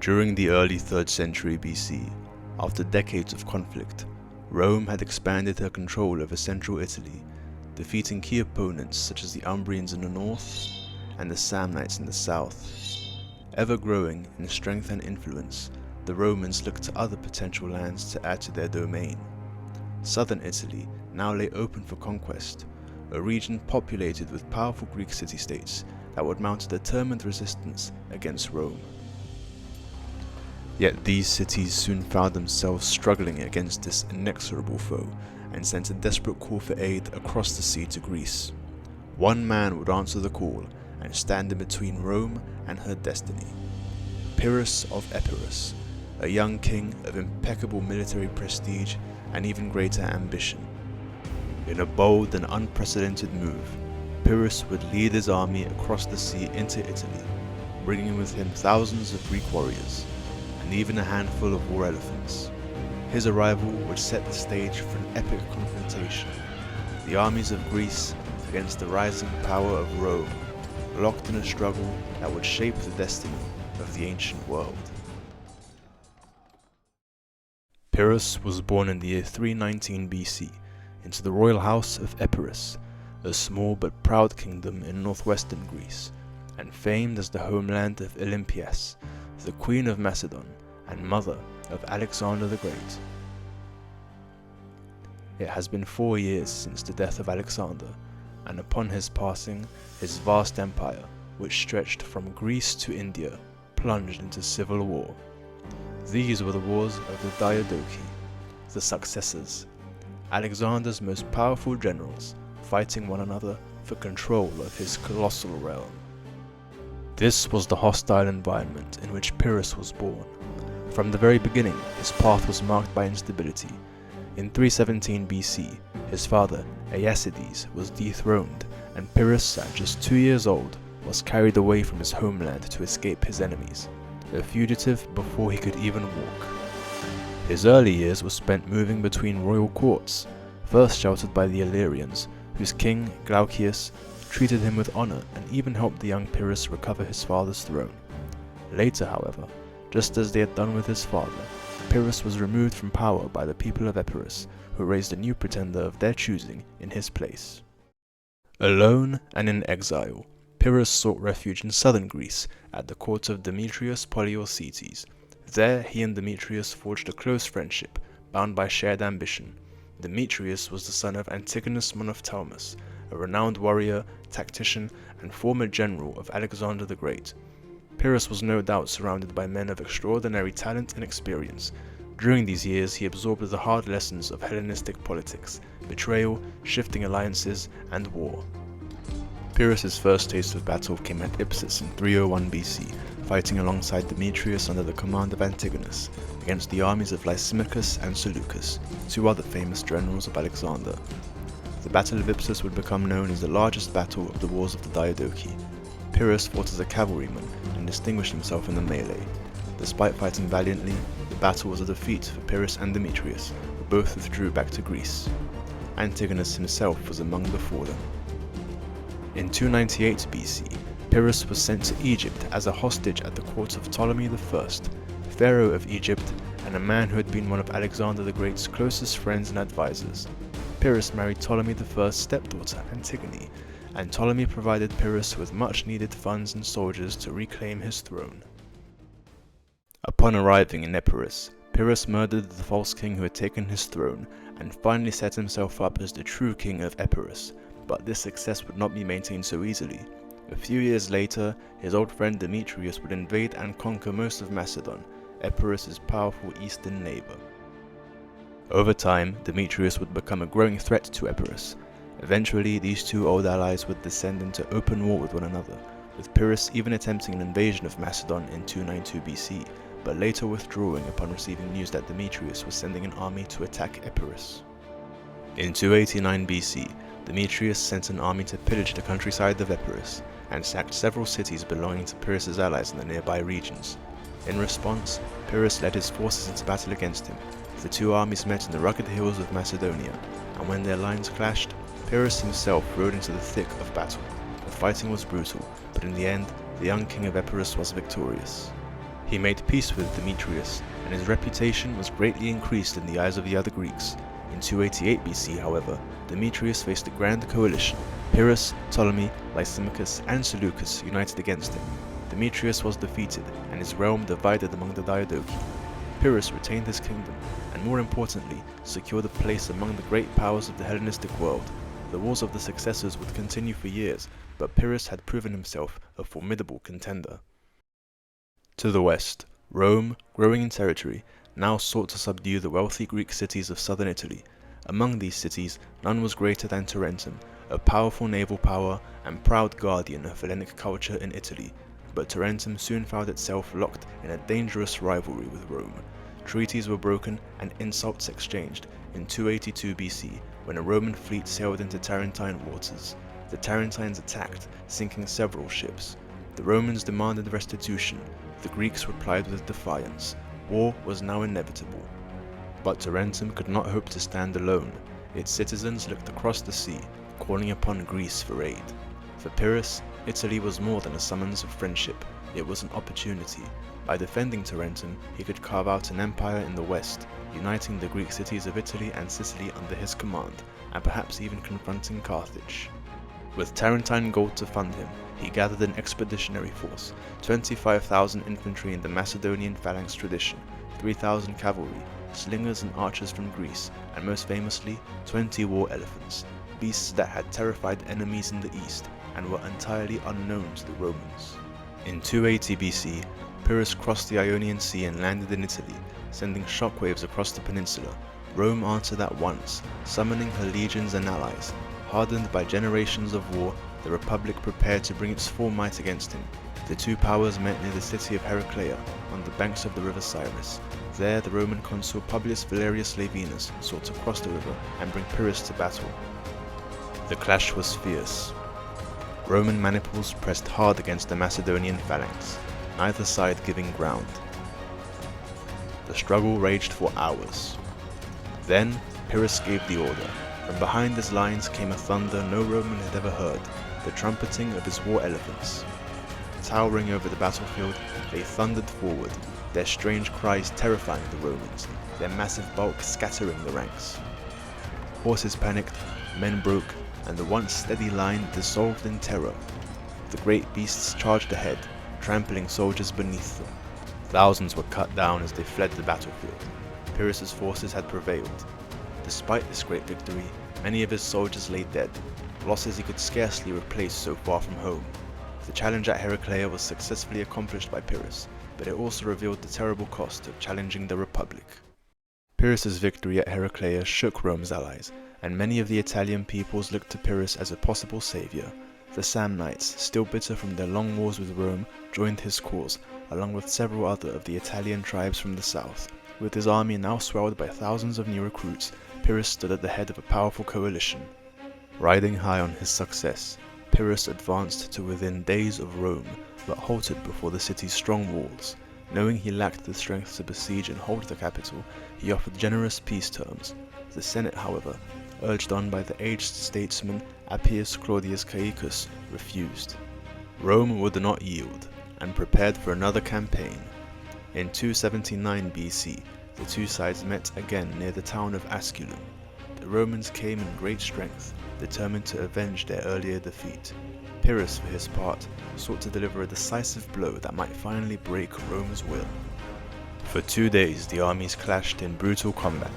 During the early 3rd century BC, after decades of conflict, Rome had expanded her control over central Italy, defeating key opponents such as the Umbrians in the north and the Samnites in the south. Ever growing in strength and influence, the Romans looked to other potential lands to add to their domain. Southern Italy now lay open for conquest, a region populated with powerful Greek city-states that would mount a determined resistance against Rome. Yet these cities soon found themselves struggling against this inexorable foe and sent a desperate call for aid across the sea to Greece. One man would answer the call and stand in between Rome and her destiny: Pyrrhus of Epirus, a young king of impeccable military prestige and even greater ambition. In a bold and unprecedented move, Pyrrhus would lead his army across the sea into Italy, bringing with him thousands of Greek warriors, and even a handful of war elephants. His arrival would set the stage for an epic confrontation, the armies of Greece against the rising power of Rome, locked in a struggle that would shape the destiny of the ancient world. Pyrrhus was born in the year 319 BC into the royal house of Epirus, a small but proud kingdom in northwestern Greece, and famed as the homeland of Olympias, the Queen of Macedon and mother of Alexander the Great. It has been 4 years since the death of Alexander, and upon his passing, his vast empire, which stretched from Greece to India, plunged into civil war. These were the wars of the Diadochi, the successors, Alexander's most powerful generals, fighting one another for control of his colossal realm. This was the hostile environment in which Pyrrhus was born. From the very beginning, his path was marked by instability. In 317 BC, his father, Aeacides, was dethroned, and Pyrrhus, at just 2 years old, was carried away from his homeland to escape his enemies, a fugitive before he could even walk. His early years were spent moving between royal courts, first sheltered by the Illyrians, whose king, Glaucius, treated him with honor and even helped the young Pyrrhus recover his father's throne. Later, however, just as they had done with his father, Pyrrhus was removed from power by the people of Epirus, who raised a new pretender of their choosing in his place. Alone and in exile, Pyrrhus sought refuge in southern Greece at the court of Demetrius Poliorcetes. There he and Demetrius forged a close friendship, bound by shared ambition. Demetrius was the son of Antigonus Monophthalmus, a renowned warrior, tactician, and former general of Alexander the Great. Pyrrhus was no doubt surrounded by men of extraordinary talent and experience. During these years, he absorbed the hard lessons of Hellenistic politics, betrayal, shifting alliances, and war. Pyrrhus's first taste of battle came at Ipsus in 301 BC, fighting alongside Demetrius under the command of Antigonus, against the armies of Lysimachus and Seleucus, 2 other famous generals of Alexander. The Battle of Ipsus would become known as the largest battle of the Wars of the Diadochi. Pyrrhus fought as a cavalryman and distinguished himself in the melee. Despite fighting valiantly, the battle was a defeat for Pyrrhus and Demetrius, who both withdrew back to Greece. Antigonus himself was among the fallen. In 298 BC, Pyrrhus was sent to Egypt as a hostage at the court of Ptolemy I, pharaoh of Egypt, and a man who had been one of Alexander the Great's closest friends and advisors. Pyrrhus married Ptolemy I's stepdaughter, Antigone, and Ptolemy provided Pyrrhus with much-needed funds and soldiers to reclaim his throne. Upon arriving in Epirus, Pyrrhus murdered the false king who had taken his throne, and finally set himself up as the true king of Epirus. But this success would not be maintained so easily. A few years later, his old friend Demetrius would invade and conquer most of Macedon, Epirus's powerful eastern neighbor. Over time, Demetrius would become a growing threat to Epirus. Eventually, these 2 old allies would descend into open war with one another, with Pyrrhus even attempting an invasion of Macedon in 292 BC, but later withdrawing upon receiving news that Demetrius was sending an army to attack Epirus. In 289 BC, Demetrius sent an army to pillage the countryside of Epirus, and sacked several cities belonging to Pyrrhus's allies in the nearby regions. In response, Pyrrhus led his forces into battle against him. The 2 armies met in the rugged hills of Macedonia, and when their lines clashed, Pyrrhus himself rode into the thick of battle. The fighting was brutal, but in the end, the young king of Epirus was victorious. He made peace with Demetrius, and his reputation was greatly increased in the eyes of the other Greeks. In 288 BC, however, Demetrius faced a grand coalition. Pyrrhus, Ptolemy, Lysimachus, and Seleucus united against him. Demetrius was defeated, and his realm divided among the Diadochi. Pyrrhus retained his kingdom, and more importantly, secured a place among the great powers of the Hellenistic world. The wars of the successors would continue for years, but Pyrrhus had proven himself a formidable contender. To the west, Rome, growing in territory, now sought to subdue the wealthy Greek cities of southern Italy. Among these cities, none was greater than Tarentum, a powerful naval power and proud guardian of Hellenic culture in Italy. But Tarentum soon found itself locked in a dangerous rivalry with Rome. Treaties were broken and insults exchanged in 282 BC, when a Roman fleet sailed into Tarentine waters. The Tarentines attacked, sinking several ships. The Romans demanded restitution. The Greeks replied with defiance. War was now inevitable. But Tarentum could not hope to stand alone. Its citizens looked across the sea, calling upon Greece for aid. For Pyrrhus, Italy was more than a summons of friendship. It was an opportunity. By defending Tarentum, he could carve out an empire in the west, uniting the Greek cities of Italy and Sicily under his command, and perhaps even confronting Carthage. With Tarentine gold to fund him, he gathered an expeditionary force, 25,000 infantry in the Macedonian phalanx tradition, 3,000 cavalry, slingers and archers from Greece, and most famously, 20 war elephants, beasts that had terrified enemies in the east and were entirely unknown to the Romans. In 280 BC, Pyrrhus crossed the Ionian Sea and landed in Italy, sending shockwaves across the peninsula. Rome answered at once, summoning her legions and allies. Hardened by generations of war, the Republic prepared to bring its full might against him. The two powers met near the city of Heraclea, on the banks of the river Cyrus. There, the Roman consul Publius Valerius Laevinus sought to cross the river and bring Pyrrhus to battle. The clash was fierce. Roman maniples pressed hard against the Macedonian phalanx, neither side giving ground. The struggle raged for hours. Then, Pyrrhus gave the order. From behind his lines came a thunder no Roman had ever heard, the trumpeting of his war elephants. Towering over the battlefield, they thundered forward, their strange cries terrifying the Romans, their massive bulk scattering the ranks. Horses panicked, men broke, and the once steady line dissolved in terror. The great beasts charged ahead, trampling soldiers beneath them. Thousands were cut down as they fled the battlefield. Pyrrhus's forces had prevailed. Despite this great victory, many of his soldiers lay dead, losses he could scarcely replace so far from home. The challenge at Heraclea was successfully accomplished by Pyrrhus, but it also revealed the terrible cost of challenging the Republic. Pyrrhus's victory at Heraclea shook Rome's allies, and many of the Italian peoples looked to Pyrrhus as a possible savior. The Samnites, still bitter from their long wars with Rome, joined his cause, along with several other of the Italian tribes from the south. With his army now swelled by thousands of new recruits, Pyrrhus stood at the head of a powerful coalition. Riding high on his success, Pyrrhus advanced to within days of Rome, but halted before the city's strong walls. Knowing he lacked the strength to besiege and hold the capital, he offered generous peace terms. The Senate, however, urged on by the aged statesman Appius Claudius Caecus, refused. Rome would not yield, and prepared for another campaign. In 279 BC, the two sides met again near the town of Asculum. The Romans came in great strength, determined to avenge their earlier defeat. Pyrrhus, for his part, sought to deliver a decisive blow that might finally break Rome's will. For 2 days the armies clashed in brutal combat.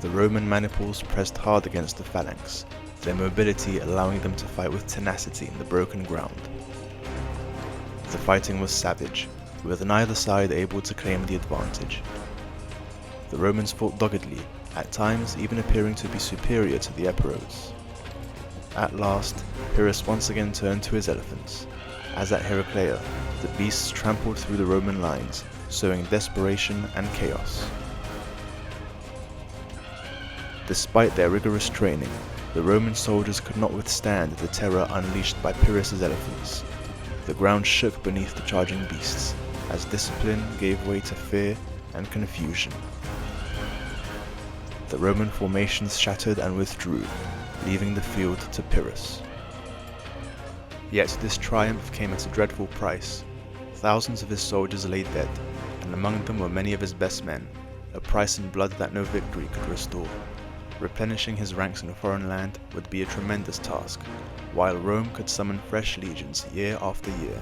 The Roman maniples pressed hard against the phalanx, their mobility allowing them to fight with tenacity in the broken ground. The fighting was savage, with neither side able to claim the advantage. The Romans fought doggedly, at times even appearing to be superior to the Epirotes. At last, Pyrrhus once again turned to his elephants. As at Heraclea, the beasts trampled through the Roman lines, sowing desperation and chaos. Despite their rigorous training, the Roman soldiers could not withstand the terror unleashed by Pyrrhus's elephants. The ground shook beneath the charging beasts, as discipline gave way to fear and confusion. The Roman formations shattered and withdrew, leaving the field to Pyrrhus. Yet this triumph came at a dreadful price. Thousands of his soldiers lay dead, and among them were many of his best men, a price in blood that no victory could restore. Replenishing his ranks in a foreign land would be a tremendous task, while Rome could summon fresh legions year after year.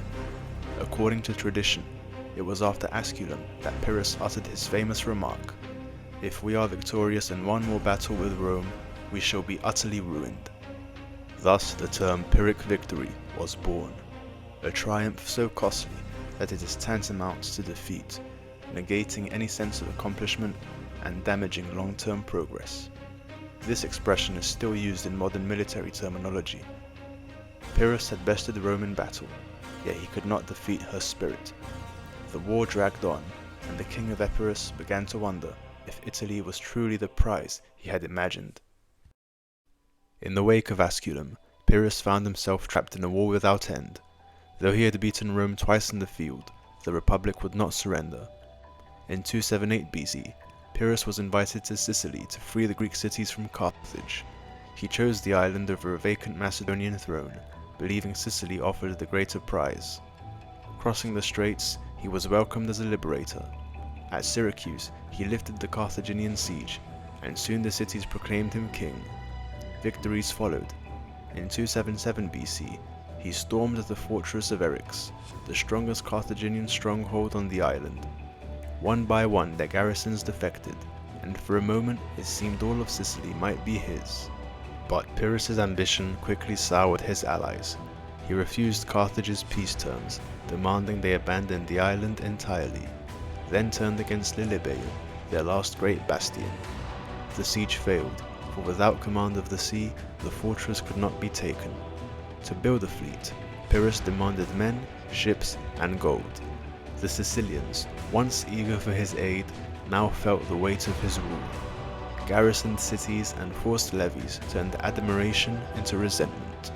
According to tradition, it was after Asculum that Pyrrhus uttered his famous remark, "If we are victorious in one more battle with Rome, we shall be utterly ruined." Thus the term Pyrrhic victory was born, a triumph so costly that it is tantamount to defeat, negating any sense of accomplishment and damaging long-term progress. This expression is still used in modern military terminology. Pyrrhus had bested Rome in battle, yet he could not defeat her spirit. The war dragged on, and the king of Epirus began to wonder if Italy was truly the prize he had imagined. In the wake of Asculum, Pyrrhus found himself trapped in a war without end. Though he had beaten Rome twice in the field, the Republic would not surrender. In 278 BC, Pyrrhus was invited to Sicily to free the Greek cities from Carthage. He chose the island over a vacant Macedonian throne, believing Sicily offered the greater prize. Crossing the straits, he was welcomed as a liberator. At Syracuse, he lifted the Carthaginian siege, and soon the cities proclaimed him king. Victories followed. In 277 BC, he stormed the fortress of Eryx, the strongest Carthaginian stronghold on the island. One by one their garrisons defected, and for a moment it seemed all of Sicily might be his. But Pyrrhus's ambition quickly soured his allies. He refused Carthage's peace terms, demanding they abandon the island entirely, then turned against Lilybaeum, their last great bastion. The siege failed, for without command of the sea, the fortress could not be taken. To build a fleet, Pyrrhus demanded men, ships, and gold. The Sicilians, once eager for his aid, now felt the weight of his rule. Garrisoned cities and forced levies turned admiration into resentment.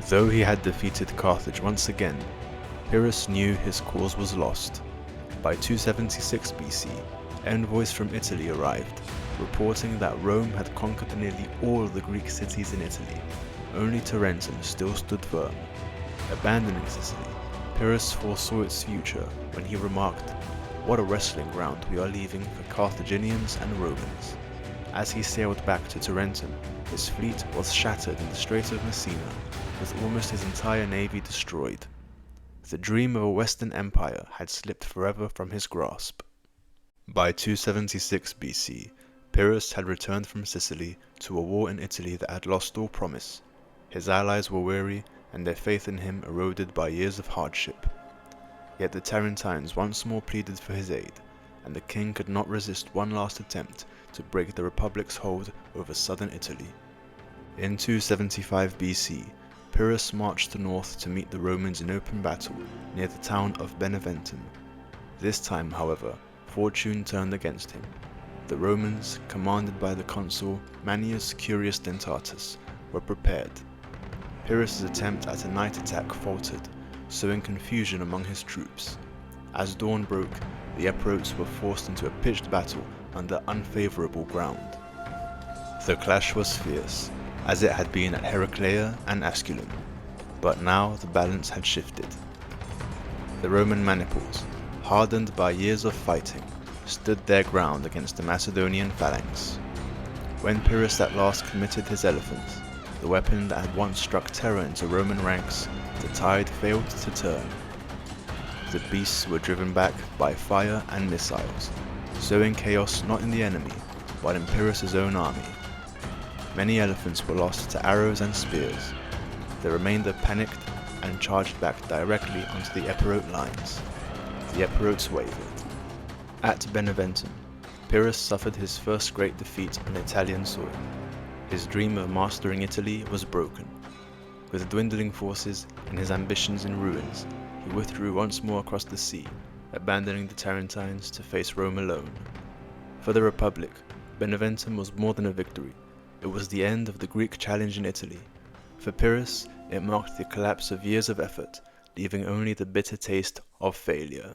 Though he had defeated Carthage once again, Pyrrhus knew his cause was lost. By 276 BC, envoys from Italy arrived, reporting that Rome had conquered nearly all the Greek cities in Italy. Only Tarentum still stood firm. Abandoning Sicily, Pyrrhus foresaw its future when he remarked, "What a wrestling ground we are leaving for Carthaginians and Romans." As he sailed back to Tarentum, his fleet was shattered in the Strait of Messina, with almost his entire navy destroyed. The dream of a Western Empire had slipped forever from his grasp. By 276 BC, Pyrrhus had returned from Sicily to a war in Italy that had lost all promise. His allies were weary, and their faith in him eroded by years of hardship. Yet the Tarentines once more pleaded for his aid, and the king could not resist one last attempt to break the Republic's hold over southern Italy. In 275 BC, Pyrrhus marched north to meet the Romans in open battle near the town of Beneventum. This time, however, fortune turned against him. The Romans, commanded by the consul Manius Curius Dentatus, were prepared. Pyrrhus's attempt at a night attack faltered, sowing confusion among his troops. As dawn broke, the Epirotes were forced into a pitched battle under unfavorable ground. The clash was fierce, as it had been at Heraclea and Asculum, but now the balance had shifted. The Roman maniples, hardened by years of fighting, stood their ground against the Macedonian phalanx. When Pyrrhus at last committed his elephants, the weapon that had once struck terror into Roman ranks, the tide failed to turn. The beasts were driven back by fire and missiles, sowing chaos not in the enemy, but in Pyrrhus's own army. Many elephants were lost to arrows and spears. The remainder panicked and charged back directly onto the Epirote lines. The Epirotes wavered. At Beneventum, Pyrrhus suffered his first great defeat on Italian soil. His dream of mastering Italy was broken. With dwindling forces and his ambitions in ruins, he withdrew once more across the sea, abandoning the Tarentines to face Rome alone. For the Republic, Beneventum was more than a victory. It was the end of the Greek challenge in Italy. For Pyrrhus, it marked the collapse of years of effort, leaving only the bitter taste of failure.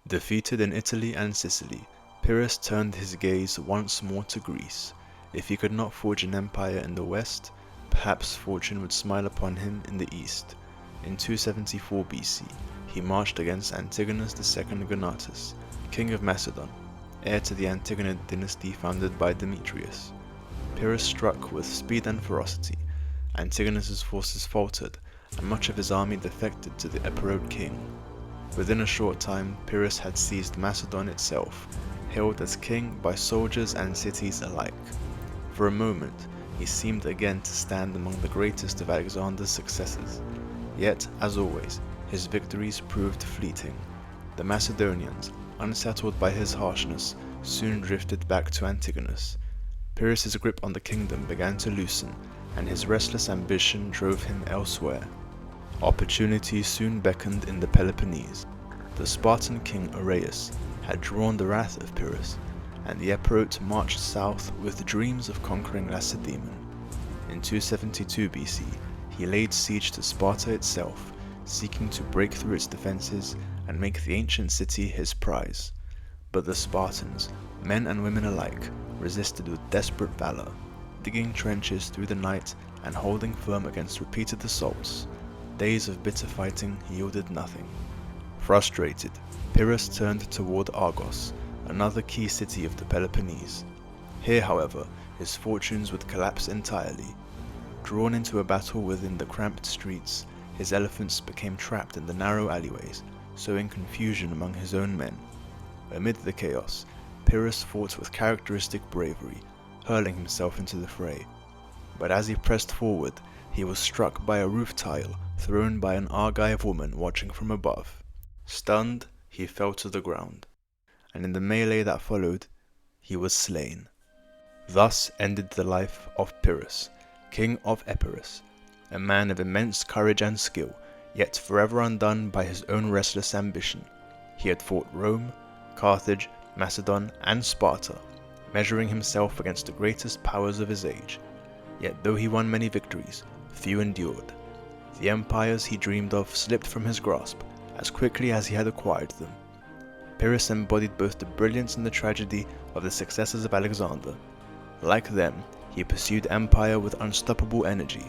Defeated in Italy and Sicily, Pyrrhus turned his gaze once more to Greece. If he could not forge an empire in the west, perhaps fortune would smile upon him in the east. In 274 BC, he marched against Antigonus II Gonatas, king of Macedon, heir to the Antigonid dynasty founded by Demetrius. Pyrrhus struck with speed and ferocity. Antigonus's forces faltered, and much of his army defected to the Epirot king. Within a short time, Pyrrhus had seized Macedon itself, hailed as king by soldiers and cities alike. For a moment, he seemed again to stand among the greatest of Alexander's successors. Yet, as always, his victories proved fleeting. The Macedonians, unsettled by his harshness, soon drifted back to Antigonus. Pyrrhus's grip on the kingdom began to loosen, and his restless ambition drove him elsewhere. Opportunity soon beckoned in the Peloponnese. The Spartan king Pyrrhus had drawn the wrath of Pyrrhus, and the Epirot marched south with dreams of conquering Lacedaemon. In 272 BC, he laid siege to Sparta itself, seeking to break through its defenses and make the ancient city his prize. But the Spartans, men and women alike, resisted with desperate valor, digging trenches through the night and holding firm against repeated assaults. Days of bitter fighting yielded nothing. Frustrated, Pyrrhus turned toward Argos, another key city of the Peloponnese. Here, however, his fortunes would collapse entirely. Drawn into a battle within the cramped streets, his elephants became trapped in the narrow alleyways, sowing confusion among his own men. Amid the chaos, Pyrrhus fought with characteristic bravery, hurling himself into the fray. But as he pressed forward, he was struck by a roof tile thrown by an Argive woman watching from above. Stunned, he fell to the ground, and in the melee that followed, he was slain. Thus ended the life of Pyrrhus, king of Epirus, a man of immense courage and skill, yet forever undone by his own restless ambition. He had fought Rome, Carthage, Macedon, and Sparta, measuring himself against the greatest powers of his age. Yet though he won many victories, few endured. The empires he dreamed of slipped from his grasp as quickly as he had acquired them. Pyrrhus embodied both the brilliance and the tragedy of the successors of Alexander. Like them, he pursued empire with unstoppable energy,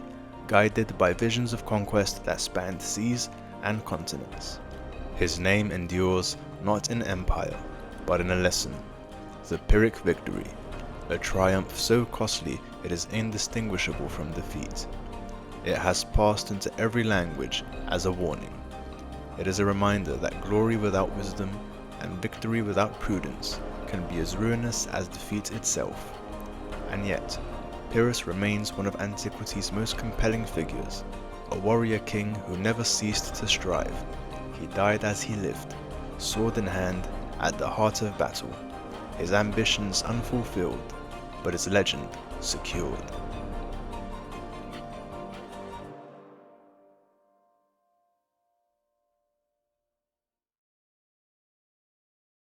guided by visions of conquest that spanned seas and continents. His name endures not in empire, but in a lesson: the Pyrrhic victory, a triumph so costly it is indistinguishable from defeat. It has passed into every language as a warning. It is a reminder that glory without wisdom and victory without prudence can be as ruinous as defeat itself. And yet, Pyrrhus remains one of antiquity's most compelling figures, a warrior king who never ceased to strive. He died as he lived, sword in hand, at the heart of battle, his ambitions unfulfilled, but his legend secured.